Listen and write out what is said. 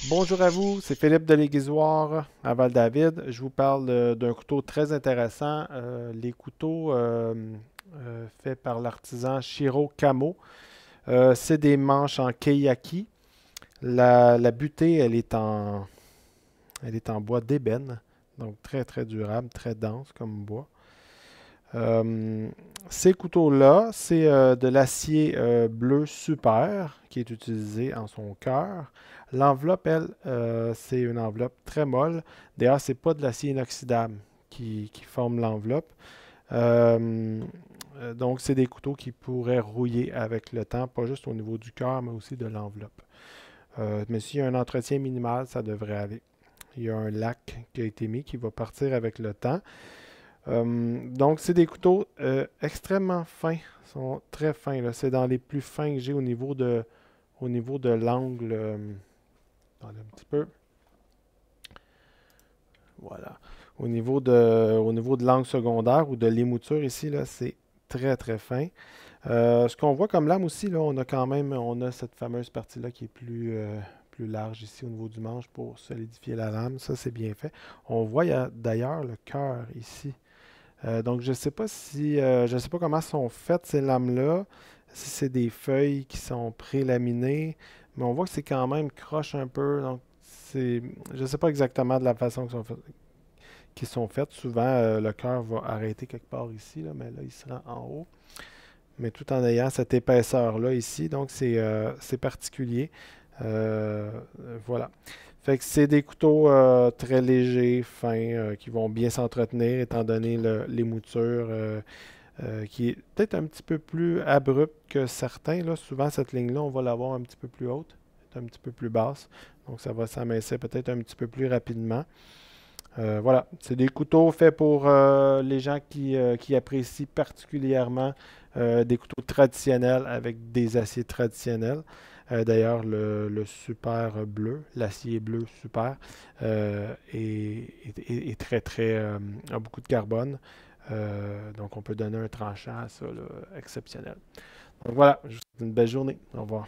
Bonjour à vous, c'est Philippe de l'Aiguizoire à Val-David. Je vous parle d'un couteau très intéressant, les couteaux faits par l'artisan Shiro Kamo. C'est des manches en keiyaki. La butée, elle est en bois d'ébène, donc très très durable, très dense comme bois. Euh, Ces couteaux-là, c'est de l'acier bleu super qui est utilisé en son cœur. L'enveloppe, elle, c'est une enveloppe très molle. D'ailleurs, c'est pas de l'acier inoxydable qui forme l'enveloppe. Euh, donc, c'est des couteaux qui pourraient rouiller avec le temps, pas juste au niveau du cœur, mais aussi de l'enveloppe. Mais s'il y a un entretien minimal, ça devrait aller. Il y a un lac qui a été mis qui va partir avec le temps. Donc, c'est des couteaux extrêmement fins. Ils sont très fins, là. C'est dans les plus fins que j'ai au niveau de l'angle. Attendez un petit peu. Voilà. Au niveau de l'angle secondaire ou de l'émouture ici, là, c'est très très fin. Ce qu'on voit comme lame aussi, là, on a cette fameuse partie-là qui est plus large ici au niveau du manche pour solidifier la lame. Ça, c'est bien fait. On voit, il y a d'ailleurs le cœur ici. Donc, je sais pas comment sont faites ces lames-là, si c'est des feuilles qui sont pré-laminées, mais on voit que c'est quand même croche un peu. Donc, je sais pas exactement de la façon qu'ils sont faites. Souvent, le cœur va arrêter quelque part ici, là, mais là, il se rend en haut. Mais tout en ayant cette épaisseur-là ici, donc c'est particulier. Voilà. Fait que c'est des couteaux très légers, fins, qui vont bien s'entretenir, étant donné les moutures, qui est peut-être un petit peu plus abrupte que certains. Là. Souvent, cette ligne-là, on va l'avoir un petit peu plus haute, un petit peu plus basse. Donc, ça va s'amincir peut-être un petit peu plus rapidement. Voilà, c'est des couteaux faits pour les gens qui apprécient particulièrement des couteaux traditionnels avec des aciers traditionnels. D'ailleurs, le super bleu, l'acier bleu super, est très, très, a beaucoup de carbone. Donc, on peut donner un tranchant à ça, là, exceptionnel. Donc voilà, je vous souhaite une belle journée. Au revoir.